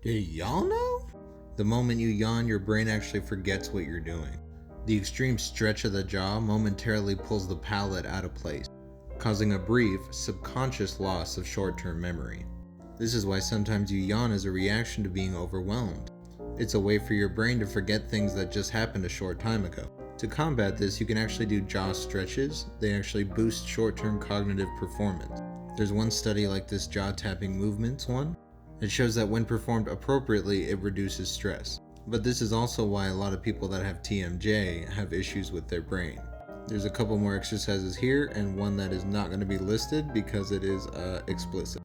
Do y'all know? The moment you yawn, your brain actually forgets what you're doing. The extreme stretch of the jaw momentarily pulls the palate out of place, causing a brief, subconscious loss of short-term memory. This is why sometimes you yawn as a reaction to being overwhelmed. It's a way for your brain to forget things that just happened a short time ago. To combat this, you can actually do jaw stretches. They actually boost short-term cognitive performance. There's one study like this jaw tapping movements one. It shows that when performed appropriately, it reduces stress. But this is also why a lot of people that have TMJ have issues with their brain. There's a couple more exercises here and one that is not going to be listed because it is explicit.